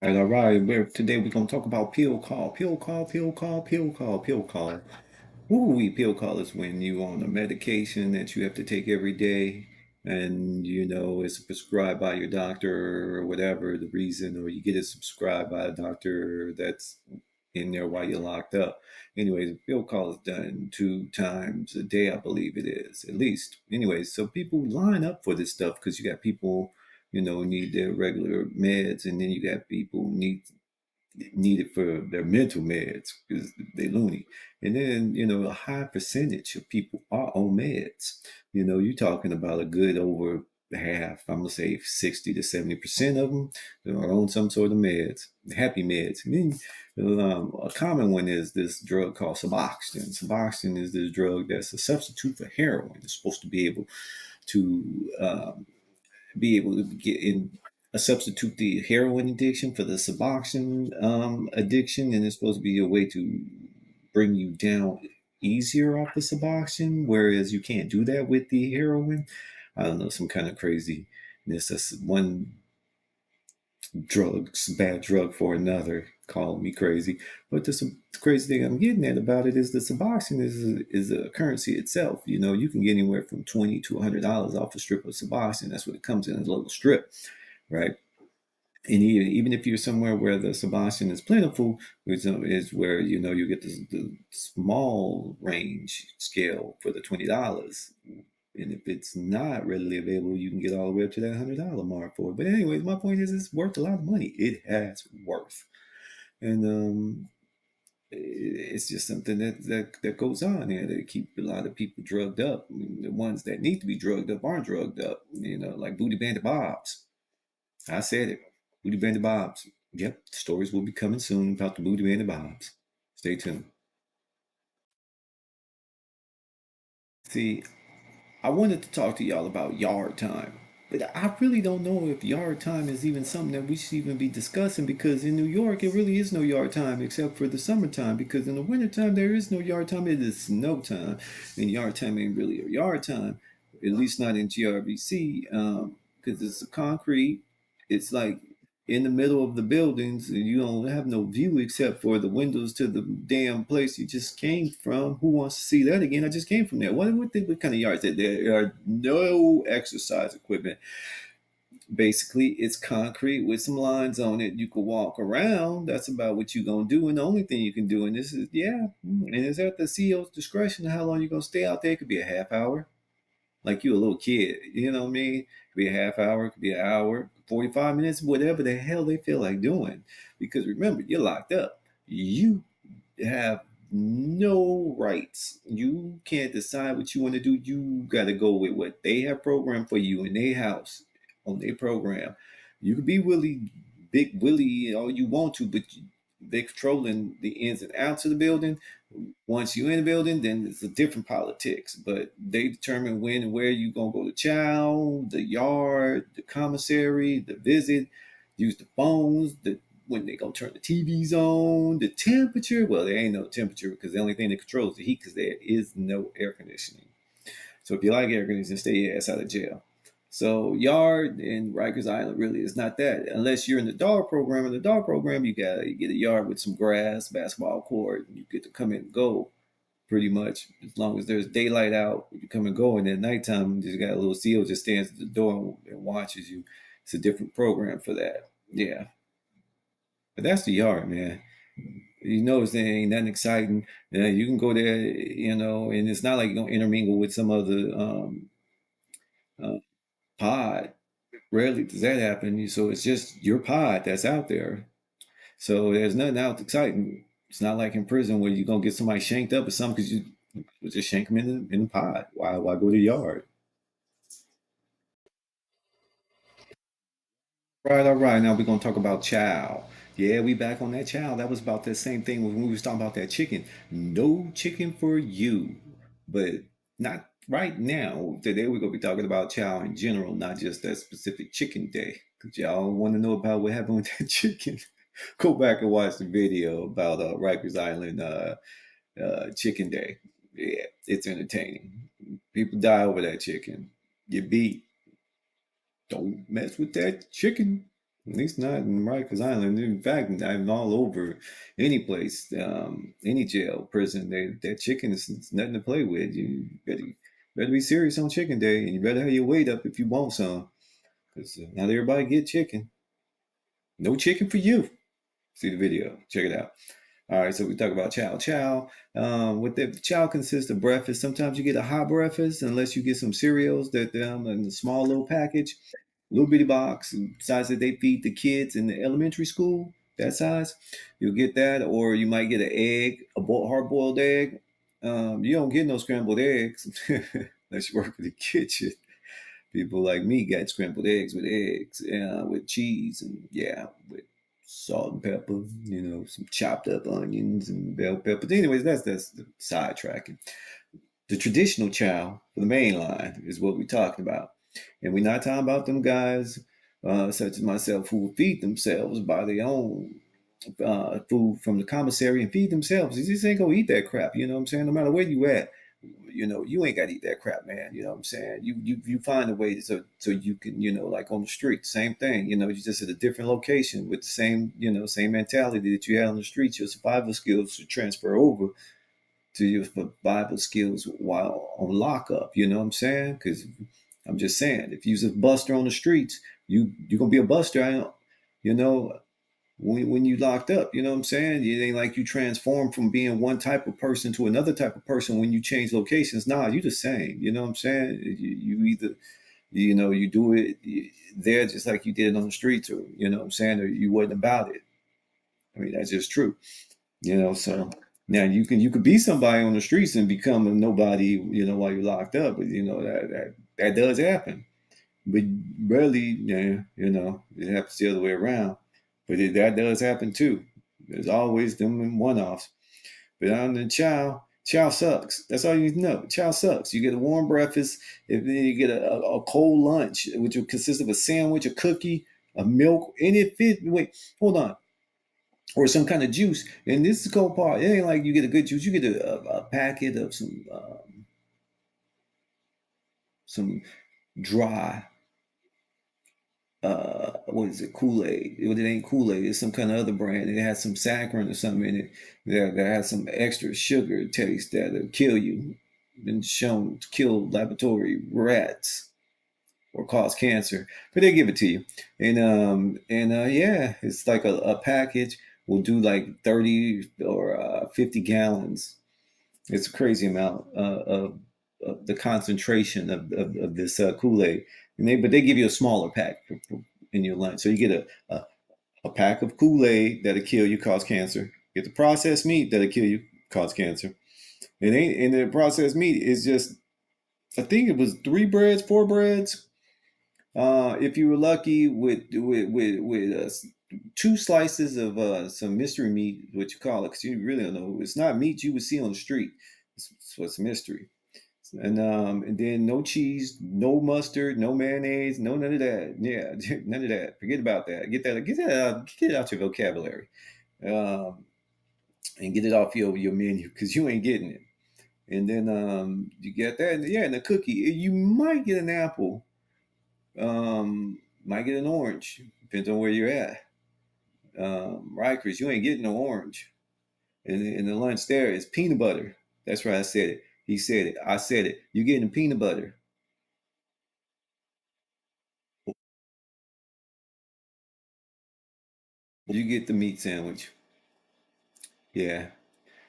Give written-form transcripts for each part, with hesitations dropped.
All right. Today we're gonna talk about pill call, pill call, pill call, pill call, pill call. Ooh, pill call is when you on a medication that you have to take every day, and it's prescribed by your doctor or whatever the reason, or you get it subscribed by a doctor that's in there while you're locked up. Anyways, the pill call is done 2 times a day, I believe it is, at least. Anyways, so people line up for this stuff because you got people, need their regular meds, and then you got people need it for their mental meds because they loony. And then, a high percentage of people are on meds. You're talking about a good over half, I'm gonna say 60 to 70% of them are on some sort of meds, happy meds. And then a common one is this drug called Suboxone. Suboxone is this drug that's a substitute for heroin. It's supposed to be able to get in substitute the heroin addiction for the Suboxone addiction, and it's supposed to be a way to bring you down easier off the Suboxone, whereas you can't do that with the heroin. I don't know, some kind of craziness. That's one bad drug for another. Call me crazy, but the crazy thing I'm getting at about it is the Suboxone is a currency itself. You can get anywhere from $20 to $100 off a strip of Suboxone. That's what it comes in, a little strip, right? And even if you're somewhere where the Sebastian is plentiful, which is where you get the small range scale for the $20. And if it's not readily available, you can get all the way up to that $100 mark for it. But anyways, my point is, it's worth a lot of money. It has worth, and it's just something that goes on here that keep a lot of people drugged up. I mean, the ones that need to be drugged up aren't drugged up. Like Booty Bandit Bobs. I said it. Booty Bandit Bobs. Yep, stories will be coming soon about the Booty Bandit Bobs. Stay tuned. See, I wanted to talk to y'all about yard time, but I really don't know if yard time is even something that we should even be discussing because in New York, it really is no yard time except for the summertime because in the wintertime, there is no yard time. It is snow time. And yard time ain't really a yard time, at least not in GRBC, because it's a concrete. It's like in the middle of the buildings, and you don't have no view except for the windows to the damn place you just came from. Who wants to see that again? I just came from there. What kind of yard is it? There are no exercise equipment. Basically, it's concrete with some lines on it. You can walk around. That's about what you're gonna do. And the only thing you can do, and this is and it's at the CEO's discretion how long you're gonna stay out there. It could be a half hour, like you a little kid. You know what I mean? It could be a half hour, it could be an hour, 45 minutes, whatever the hell they feel like doing. Because remember, you're locked up. You have no rights. You can't decide what you want to do. You got to go with what they have programmed for you in their house on their program. You can be Willie, big Willie, all you want to, but they're controlling the ins and outs of the building. Once you're in the building, then it's a different politics. But they determine when and where you're gonna go to chow, the yard, the commissary, the visit, use the phones, the when they gonna turn the TVs on, the temperature. Well, there ain't no temperature because the only thing that controls the heat because there is no air conditioning. So if you like air conditioning, stay your ass out of jail. So yard in Rikers Island really is not that unless you're in the dog program. In the dog program, you get a yard with some grass, basketball court, and you get to come in and go pretty much as long as there's daylight out. You come and go, and at nighttime, you just got a little seal just stands at the door and watches you. It's a different program for that. Yeah, but that's the yard, man. You notice there ain't nothing exciting. You can go there, and it's not like you're gonna intermingle with some other uh, pod. Rarely does that happen. So it's just your pod that's out there. So there's nothing out exciting. It's not like in prison where you're gonna get somebody shanked up or something because you just shank them in the pod. Why go to the yard? Right, all right. Now we're gonna talk about chow. Yeah, we back on that chow. That was about that same thing when we was talking about that chicken. No chicken for you, but not right now. Today we're gonna be talking about chow in general, not just that specific chicken day. Cause y'all want to know about what happened with that chicken? Go back and watch the video about Rikers Island chicken day. Yeah, it's entertaining. People die over that chicken. Get beat. Don't mess with that chicken. At least not in Rikers Island. In fact, I'm all over any place, any jail, prison. That chicken is nothing to play with. You better be serious on chicken day, and you better have your weight up if you want some. Because not everybody get chicken. No chicken for you. See the video. Check it out. All right, so we talk about chow. Chow, what the chow consists of breakfast. Sometimes you get a hot breakfast, unless you get some cereals that in a small little package, little bitty box, size that they feed the kids in the elementary school. That size, you'll get that, or you might get an egg, hard boiled egg. You don't get no scrambled eggs unless you work in the kitchen. People like me got scrambled eggs, with cheese, and yeah, with salt and pepper, some chopped up onions and bell pepper. Anyways, that's the sidetracking. The traditional chow for the main line is what we're talking about. And we're not talking about them guys, such as myself, who will feed themselves by their own food from the commissary and feed themselves. You just ain't gonna eat that crap. You know what I'm saying? No matter where you at, you ain't gotta eat that crap, man. You know what I'm saying? You find a way so you can, like on the street, same thing. You just at a different location with the same, same mentality that you had on the streets. Your survival skills should transfer over to your survival skills while on lockup. You know what I'm saying? Because I'm just saying, if you're a buster on the streets, you're gonna be a buster. You know, when you locked up, you know what I'm saying? It ain't like you transform from being one type of person to another type of person when you change locations. Nah, you the same. You know what I'm saying? You either, you do it there just like you did it on the streets, or you know what I'm saying, or you wasn't about it. I mean, that's just true. So now you could be somebody on the streets and become a nobody, while you're locked up. But that does happen. But rarely, yeah, it happens the other way around. But that does happen too. There's always them one-offs. But on the chow sucks. That's all you need to know. Chow sucks. You get a warm breakfast, and then you get a cold lunch, which will consist of a sandwich, a cookie, a milk, and it fit. Wait, hold on, or some kind of juice. And this is the cold part. It ain't like you get a good juice. You get a packet of some dry, what is it, Kool-Aid. It ain't Kool-Aid, it's some kind of other brand. It has some saccharin or something in it that has some extra sugar taste that'll kill you. Been shown to kill laboratory rats or cause cancer, but they give it to you. And yeah, it's like a package will do like 30 or 50 gallons. It's a crazy amount of the concentration of this Kool-Aid. But they give you a smaller pack in your lunch. So you get a pack of Kool-Aid that'll kill you, cause cancer. Get the processed meat that'll kill you, cause cancer. And the processed meat is just, I think it was 3 breads, 4 breads. If you were lucky with 2 slices of some mystery meat, what you call it, because you really don't know. It's not meat you would see on the street. It's what's mystery. And then no cheese, no mustard, no mayonnaise, no none of that. Yeah, none of that. Forget about that. Get that out your vocabulary, um, and get it off your menu because you ain't getting it. And then you get that, and yeah, and a cookie. You might get an apple, might get an orange. Depends on where you're at. Rikers, you ain't getting no orange. And the lunch there is peanut butter. That's right, I said it. He said it. I said it. You getting peanut butter. You get the meat sandwich. Yeah.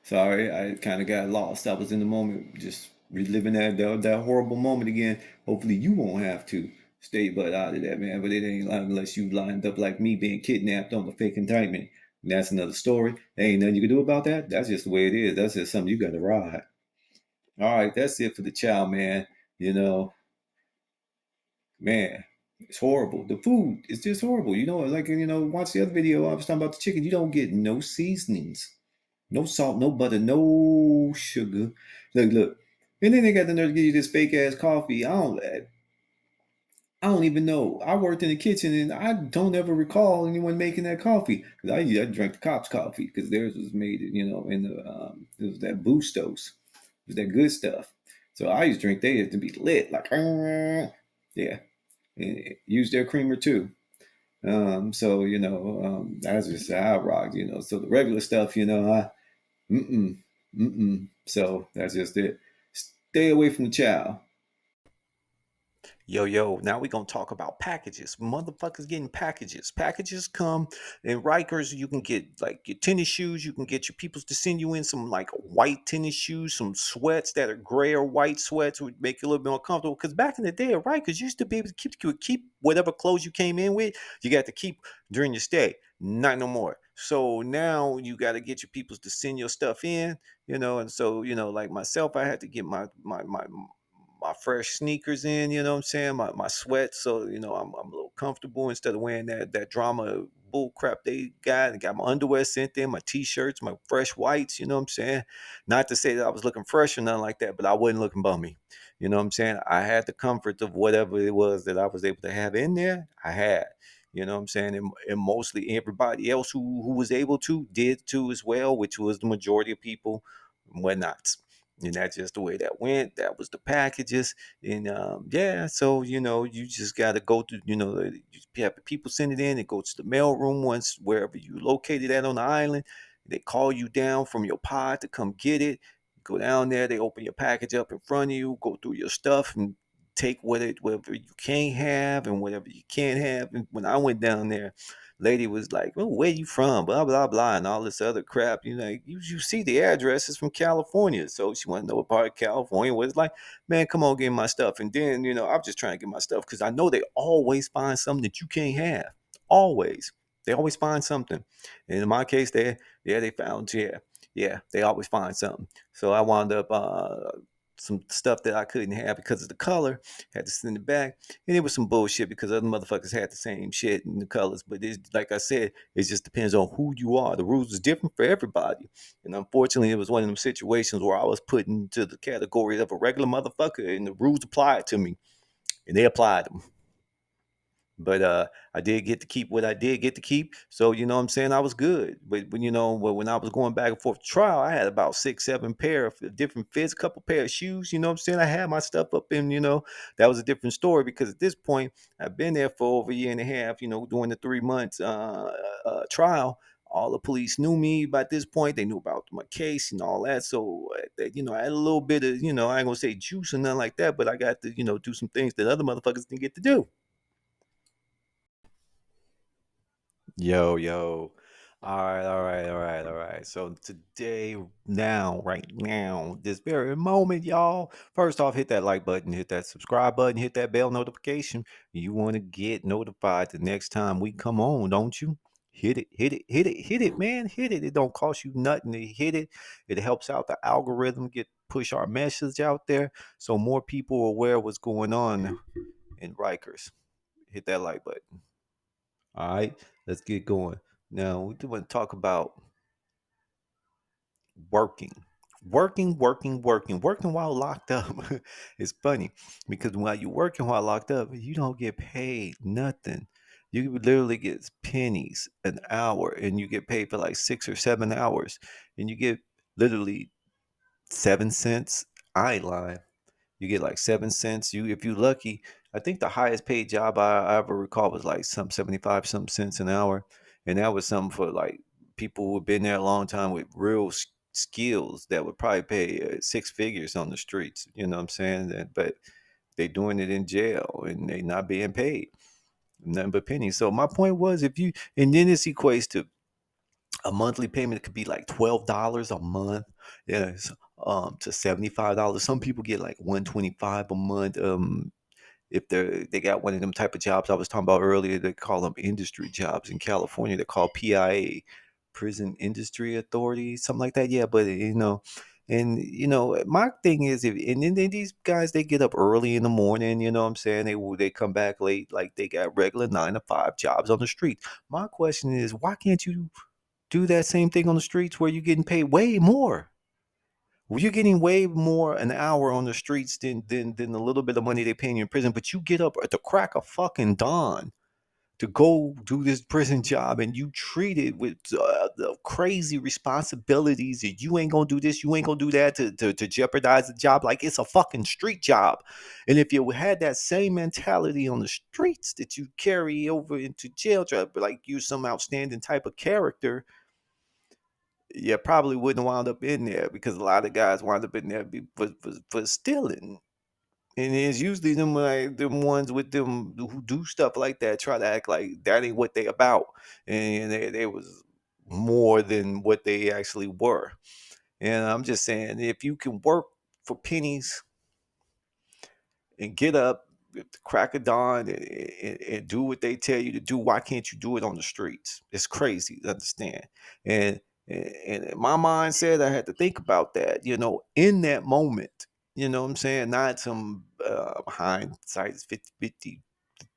Sorry, I kind of got lost. I was in the moment, just reliving that horrible moment again. Hopefully, you won't have to stay but out of that, man. But it ain't unless you lined up like me being kidnapped on the fake indictment. And that's another story. There ain't nothing you can do about that. That's just the way it is. That's just something you got to ride. All right, that's it for the chow, man. You know, man, it's horrible. The food is just horrible. Like watch the other video. I was talking about the chicken. You don't get no seasonings. No salt, no butter, no sugar. Look. And then they got the nerve to give you this fake ass coffee. I don't even know. I worked in the kitchen and I don't ever recall anyone making that coffee. Cause I drank the cops' coffee because theirs was made, in it was that boostos. It was that good stuff. So I used to drink theirs to be lit, like, yeah. And use their creamer too. So that's just how I rock. So the regular stuff, mm mm. So that's just it. Stay away from the chow. Yo, yo, now we gonna talk about packages. Motherfuckers getting packages. Packages come in Rikers. You can get like your tennis shoes. You can get your peoples to send you in some like white tennis shoes, some sweats that are gray or white sweats would make you a little bit more comfortable. Because back in the day, Rikers used to be able to keep whatever clothes you came in with, you got to keep during your stay. Not no more. So now you got to get your peoples to send your stuff in, and so like myself, I had to get my fresh sneakers in, you know what I'm saying? My sweats, so I'm a little comfortable instead of wearing that drama bull crap they got. I got my underwear sent in, my t-shirts, my fresh whites, you know what I'm saying? Not to say that I was looking fresh or nothing like that, but I wasn't looking bummy. You know what I'm saying? I had the comfort of whatever it was that I was able to have in there, I had. You know what I'm saying? And mostly everybody else who was able to did too as well, which was the majority of people and whatnot. And that's just the way that went. That was the packages. And yeah, so you just got to go through, you have the people send it in, it goes to the mail room once wherever you located at on the island. They call you down from your pod to come get it. Go down there, they open your package up in front of you, go through your stuff and take whatever you can have and whatever you can't have. And when I went down there, lady was like, "Oh, where you from?" Blah blah blah, and all this other crap. You see the address is from California, so she wanted to know what part of California was. Like, man, come on, get my stuff. And then I'm just trying to get my stuff because I know they always find something that you can't have. Always, they always find something. And in my case, they found yeah, they always find something. So I wound up some stuff that I couldn't have because of the color. Had to send it back. And it was some bullshit because other motherfuckers had the same shit in the colors. But like I said, it just depends on who you are. The rules is different for everybody. And unfortunately, it was one of them situations where I was put into the category of a regular motherfucker and the rules applied to me. And they applied them. But I did get to keep what I did get to keep. So you know what I'm saying, I was good. But when I was going back and forth to trial, I had about 6, 7 pair of different fits, a couple pair of shoes. You know what I'm saying? I had my stuff up in, that was a different story because at this point I've been there for over a year and a half, during the 3 months trial. All the police knew me by this point. They knew about my case and all that. So, I had a little bit of, I ain't gonna say juice or nothing like that, but I got to, do some things that other motherfuckers didn't get to do. Yo, yo. All right, all right, all right, all right. So today, now, right now, this very moment, y'all. First off, hit that like button, hit that subscribe button, hit that bell notification. You want to get notified the next time we come on, don't you? Hit it, hit it, hit it, hit it, man. Hit it. It don't cost you nothing to hit it. It helps out the algorithm, get push our message out there so more people are aware of what's going on in Rikers. Hit that like button. All right, let's get going. Now we want to talk about working, working while locked up. It's funny because while you're working while locked up, you don't get paid nothing. You literally get pennies an hour, and you get paid for like 6 or 7 hours, and you get literally 7 cents. I ain't lying. You get like 7 cents. If you lucky, I think the highest paid job I ever recall was like some 75 some cents an hour, and that was something for like people who've been there a long time with real skills that would probably pay 6 figures on the streets. You know what I'm saying? But they doing it in jail and they not being paid nothing but pennies. So my point was, if you and then this equates to a monthly payment could be like $12 a month, yes, to $75. Some people get like 125 a month. If they got one of them type of jobs I was talking about earlier, they call them industry jobs in California. They're called PIA, Prison Industry Authority, something like that. Yeah, but and my thing is, if and then these guys they get up early in the morning. You know what I'm saying? They come back late, like they got regular 9 to 5 jobs on the street. My question is, why can't you do that same thing on the streets where you're getting paid way more? Well, you're getting way more an hour on the streets than the little bit of money they paying you in prison, but you get up at the crack of fucking dawn. to go do this prison job, and you treated with the crazy responsibilities that you ain't gonna do this, you ain't gonna do that to jeopardize the job like it's a fucking street job. And if you had that same mentality on the streets that you carry over into jail, like you some outstanding type of character, you probably wouldn't wind up in there, because a lot of guys wind up in there for stealing. And it's usually them like them ones with them who do stuff like that try to act like that ain't what they about, and they was more than what they actually were. And I'm just saying, if you can work for pennies and get up at the crack of dawn and do what they tell you to do, why can't you do it on the streets? It's crazy to understand. And and in my mindset, I had to think about that, in that moment. You know what I'm saying? Not some hindsight 50-50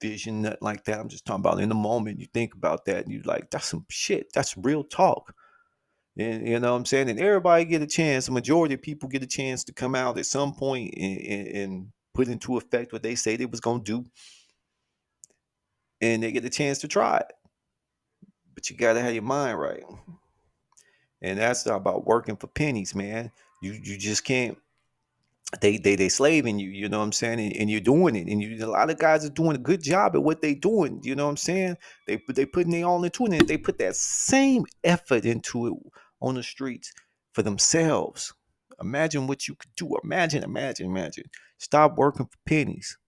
vision, nothing like that. I'm just talking about in the moment. You think about that and you like, that's some shit. That's real talk. And you know what I'm saying? And everybody get a chance. The majority of people get a chance to come out at some point and put into effect what they say they was gonna do, and they get a chance to try it. But you gotta have your mind right. And that's not about working for pennies, man. You just can't. They slaving you, you know what I'm saying, and you're doing it, and a lot of guys are doing a good job at what they doing, you know what I'm saying. They putting their all into it, and they put that same effort into it on the streets for themselves. Imagine what you could do. Imagine. Stop working for pennies.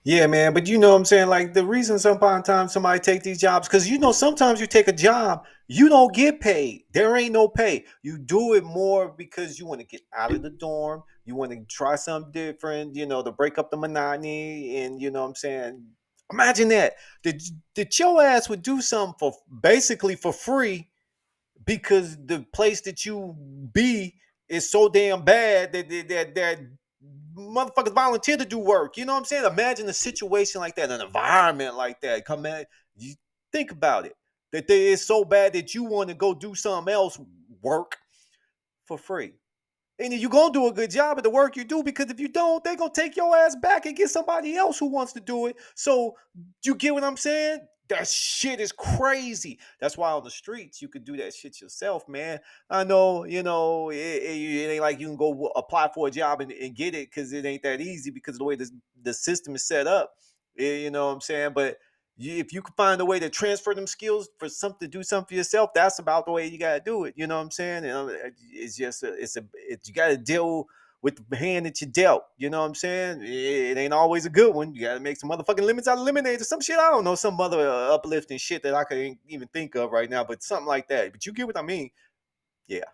Yeah, man, but you know what I'm saying? Like the reason sometimes somebody take these jobs, because sometimes you take a job, you don't get paid. There ain't no pay. You do it more because you want to get out of the dorm. You want to try something different, to break up the monotony. And you know what I'm saying? Imagine that. That your ass would do something for basically for free, because the place that you be is so damn bad that motherfuckers volunteer to do work. You know what I'm saying? Imagine a situation like that, an environment like that. Come in, you think about it. That they is so bad that you want to go do something else, work for free. And you're gonna do a good job at the work you do, because if you don't, they're gonna take your ass back and get somebody else who wants to do it. So you get what I'm saying? That shit is crazy. That's why on the streets you could do that shit yourself, man. I know, it ain't like you can go apply for a job and get it, because it ain't that easy because of the way the system is set up. You know what I'm saying? But if you can find a way to transfer them skills for something to do something for yourself, that's about the way you gotta do it. You know what I'm saying? It's just you gotta deal with the hand that you dealt. You know what I'm saying? It ain't always a good one. You gotta make some motherfucking lemons out of lemonade or some shit. I don't know, some other uplifting shit that I can't even think of right now, but something like that. But you get what I mean? Yeah.